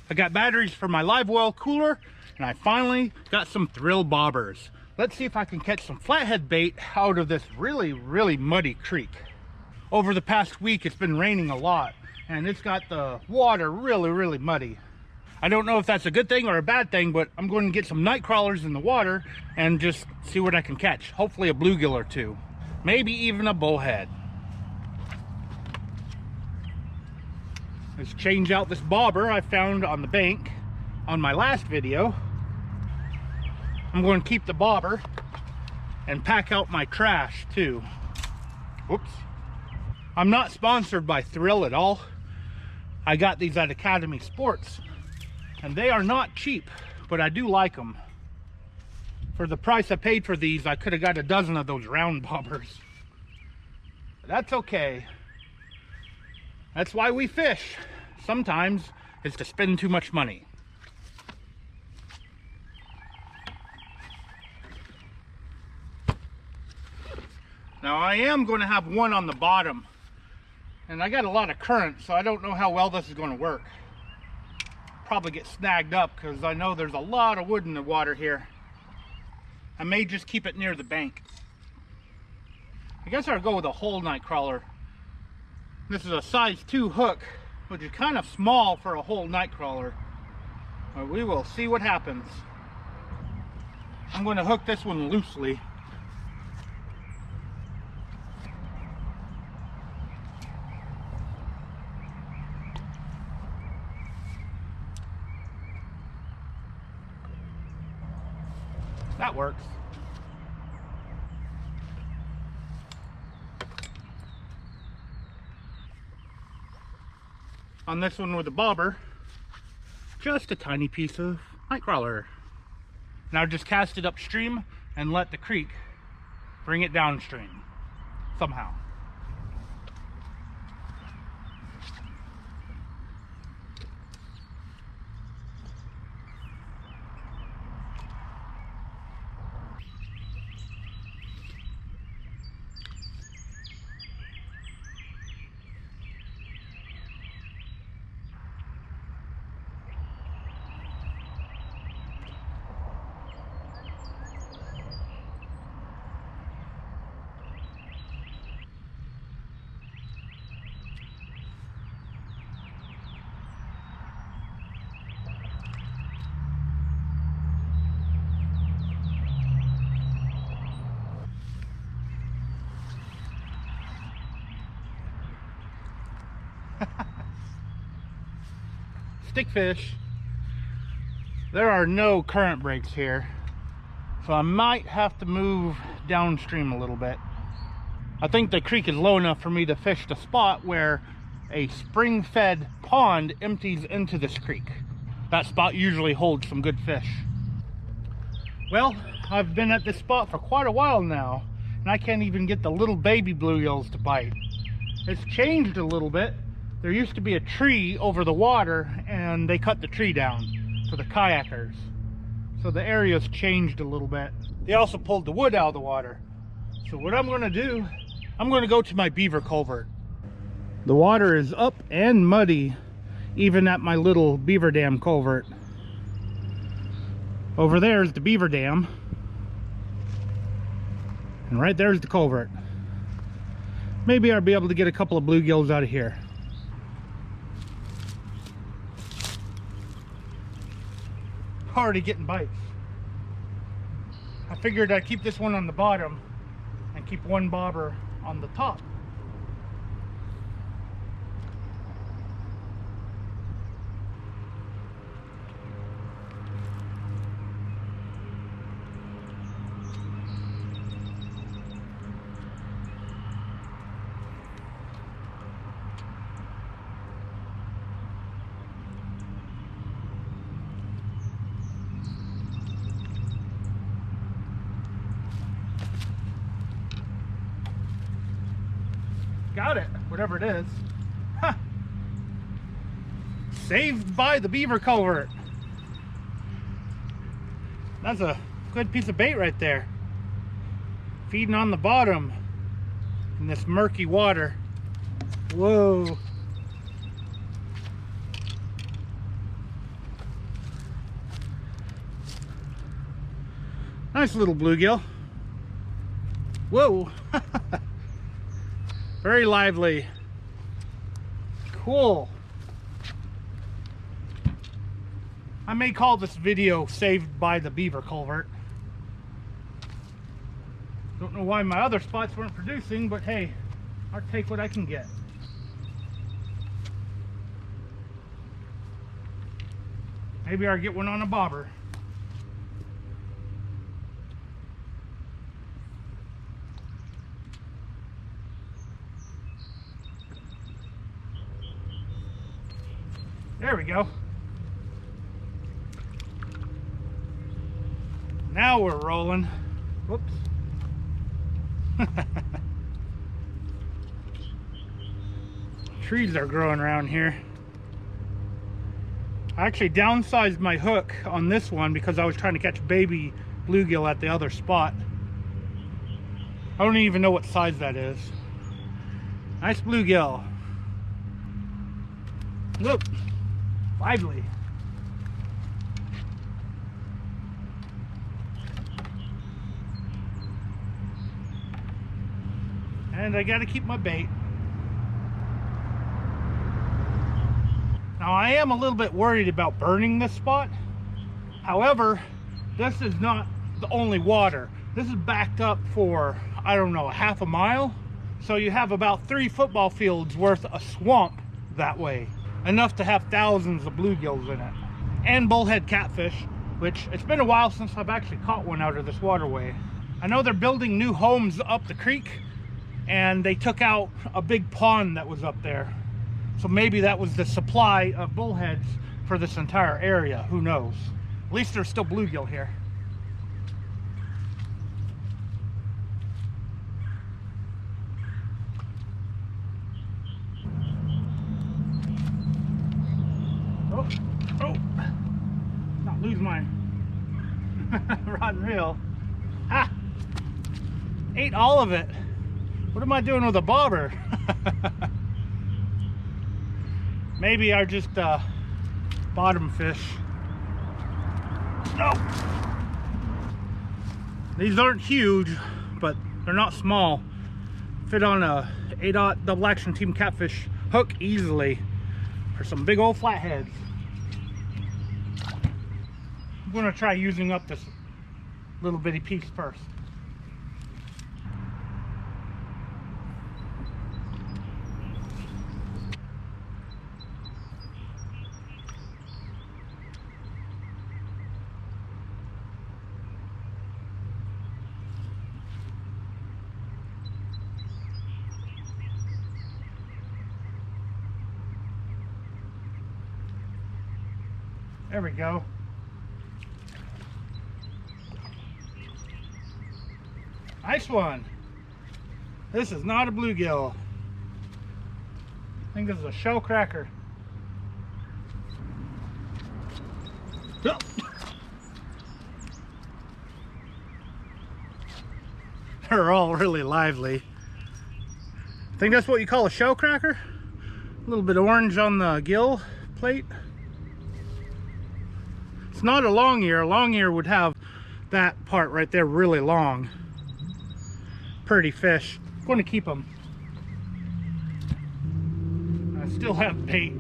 I got batteries for my live well cooler, and I finally got some thrill bobbers. Let's see if I can catch some flathead bait out of this really, really muddy creek. Over the past week, it's been raining a lot, and it's got the water really, really muddy. I don't know if that's a good thing or a bad thing, but I'm going to get some night crawlers in the water and just see what I can catch. Hopefully a bluegill or two, maybe even a bullhead. Let's change out this bobber I found on the bank on my last video. I'm going to keep the bobber and pack out my trash too. Whoops. I'm not sponsored by Thrill at all. I got these at Academy Sports, and they are not cheap, but I do like them. For the price I paid for these, I could have got a dozen of those round bobbers. But that's okay. That's why we fish. Sometimes it's to spend too much money. Now I am going to have one on the bottom, and I got a lot of current, so I don't know how well this is going to work. Probably get snagged up because I know there's a lot of wood in the water here. I may just keep it near the bank. I guess I'll go with a whole night crawler. This is a size 2 hook, which is kind of small for a whole night crawler. But we will see what happens. I'm going to hook this one loosely. That works. On this one with the bobber, just a tiny piece of night crawler. Now just cast it upstream and let the creek bring it downstream somehow. Stickfish. There are no current breaks here, so I might have to move downstream a little bit. I think the creek is low enough for me to fish the spot where a spring-fed pond empties into this creek. That spot usually holds some good fish. Well, I've been at this spot for quite a while now, and I can't even get the little baby bluegills to bite. It's changed a little bit. There used to be a tree over the water, and they cut the tree down for the kayakers. So the area's changed a little bit. They also pulled the wood out of the water. So what I'm going to do, I'm going to go to my Beaver Culvert. The water is up and muddy, even at my little beaver dam culvert. Over there is the beaver dam, and right there is the culvert. Maybe I'll be able to get a couple of bluegills out of here. Already getting bites. I figured I'd keep this one on the bottom and keep one bobber on the top. Got it, whatever it is. Huh. Saved by the Beaver Culvert. That's a good piece of bait right there. Feeding on the bottom in this murky water. Whoa. Nice little bluegill. Whoa. Very lively. Cool. I may call this video Saved by the Beaver Culvert. Don't know why my other spots weren't producing, but hey, I'll take what I can get. Maybe I'll get one on a bobber. There we go. Now we're rolling. Whoops. Trees are growing around here. I actually downsized my hook on this one because I was trying to catch baby bluegill at the other spot. I don't even know what size that is. Nice bluegill. Look, lively. And I gotta keep my bait. Now I am a little bit worried about burning this spot. However, this is not the only water. This is backed up for, I don't know, half a mile. So you have about 3 football fields worth of swamp that way. Enough to have thousands of bluegills in it. And bullhead catfish, which it's been a while since I've actually caught one out of this waterway. I know they're building new homes up the creek, and they took out a big pond that was up there. So maybe that was the supply of bullheads for this entire area. Who knows? At least there's still bluegill here. Oh, not lose my rod and reel. Ah, ate all of it. What am I doing with a bobber? Maybe I just bottom fish. No! These aren't huge, but they're not small. Fit on a 8/0 double action team catfish hook easily for some big old flatheads. I'm gonna try using up this little bitty piece first. There we go. Nice one. This is not a bluegill. I think this is a shell cracker. Oh. They're all really lively. I think that's what you call a shell cracker. A little bit of orange on the gill plate. It's not a long ear. A long ear would have that part right there really long. Pretty fish. I'm going to keep them. I still have bait.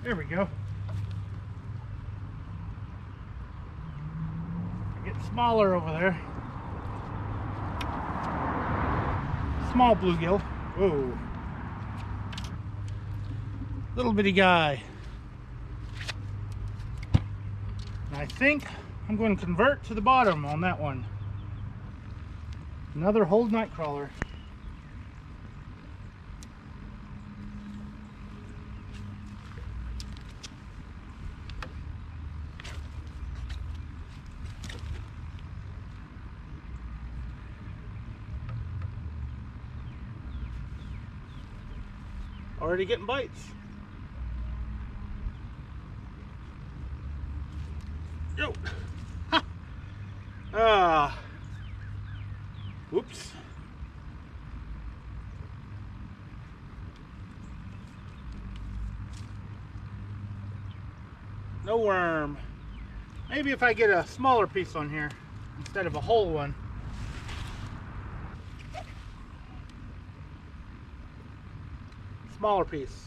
There we go. Getting smaller over there. Small bluegill. Whoa. Little bitty guy. And I think I'm going to convert to the bottom on that one. Another whole night crawler. Already getting bites. No worm. Maybe if I get a smaller piece on here instead of a whole one. Smaller piece.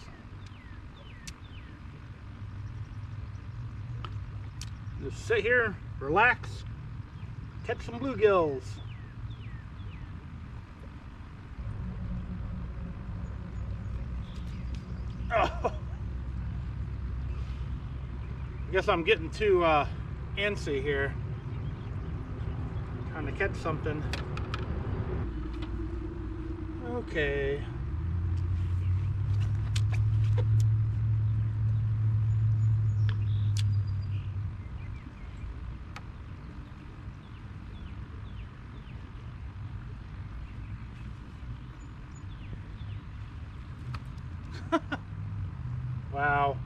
Just sit here, relax, catch some bluegills. Oh. I guess I'm getting too antsy here, trying to catch something. Okay. Wow.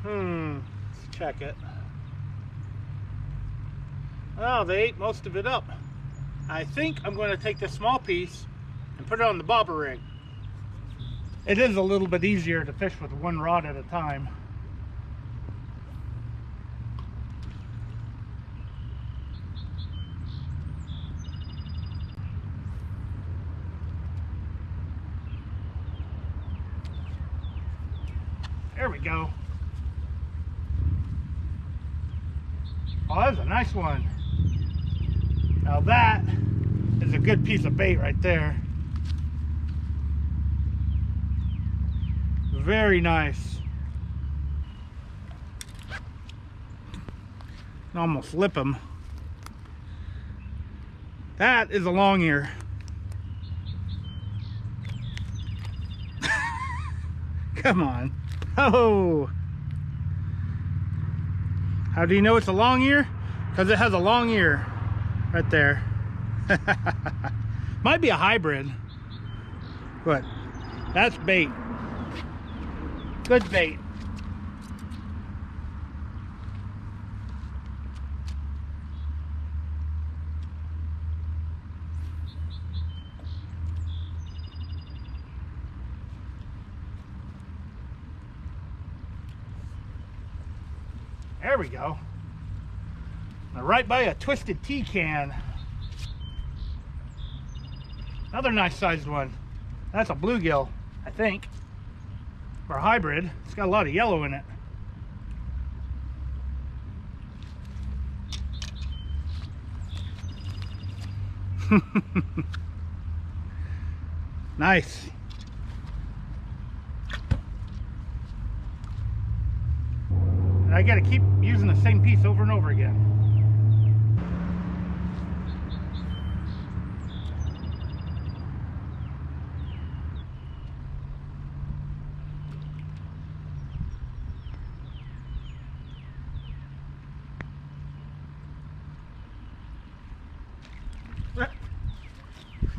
Let's check it. Oh, they ate most of it up. I think I'm going to take this small piece and put it on the bobber rig. It is a little bit easier to fish with one rod at a time. There we go. Oh, that's a nice one. Now that is a good piece of bait right there. Very nice. Can almost lip him. That is a long ear. Come on. Oh. How do you know it's a long ear? Because it has a long ear right there. Might be a hybrid, but that's bait. Good bait. There we go. Now right by a twisted tea can. Another nice sized one. That's a bluegill, I think. Or a hybrid. It's got a lot of yellow in it. Nice. And I gotta keep using the same piece over and over again.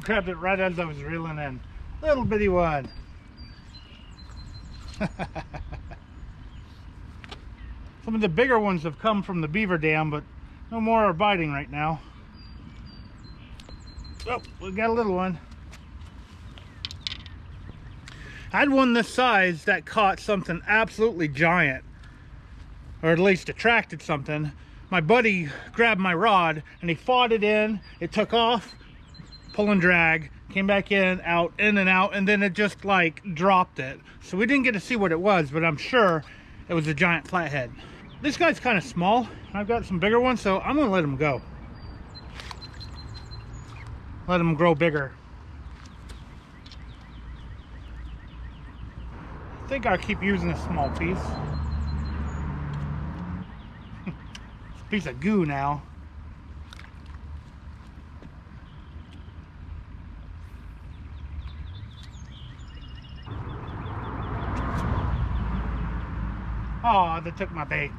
Grabbed it right as I was reeling in. Little bitty one. Some of the bigger ones have come from the beaver dam, but no more are biting right now. Oh, we got a little one. I had one this size that caught something absolutely giant, or at least attracted something. My buddy grabbed my rod and he fought it in. It took off, pull and drag, came back in, out, in and out, and then it just like dropped it. So we didn't get to see what it was, but I'm sure it was a giant flathead. This guy's kind of small. I've got some bigger ones, so I'm gonna let him go. Let him grow bigger. I think I'll keep using a small piece. It's a piece of goo now. Oh, they took my bait.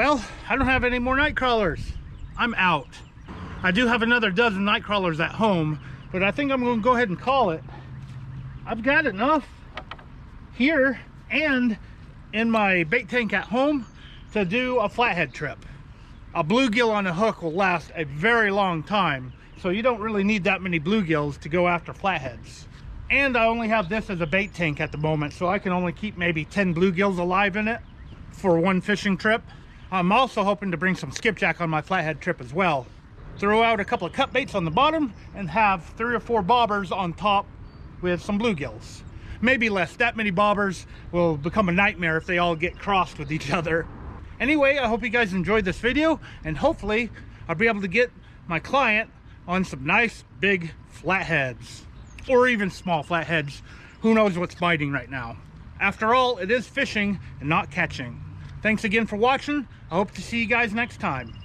Well, I don't have any more night crawlers. I'm out. I do have another dozen night crawlers at home, but I think I'm going to go ahead and call it. I've got enough here and in my bait tank at home to do a flathead trip. A bluegill on a hook will last a very long time, so you don't really need that many bluegills to go after flatheads. And I only have this as a bait tank at the moment, so I can only keep maybe 10 bluegills alive in it for one fishing trip. I'm also hoping to bring some skipjack on my flathead trip as well. Throw out a couple of cut baits on the bottom and have 3 or 4 bobbers on top with some bluegills. Maybe less. That many bobbers will become a nightmare if they all get crossed with each other. Anyway, I hope you guys enjoyed this video, and hopefully I'll be able to get my client on some nice big flatheads, or even small flatheads. Who knows what's biting right now? After all, it is fishing and not catching. Thanks again for watching. I hope to see you guys next time.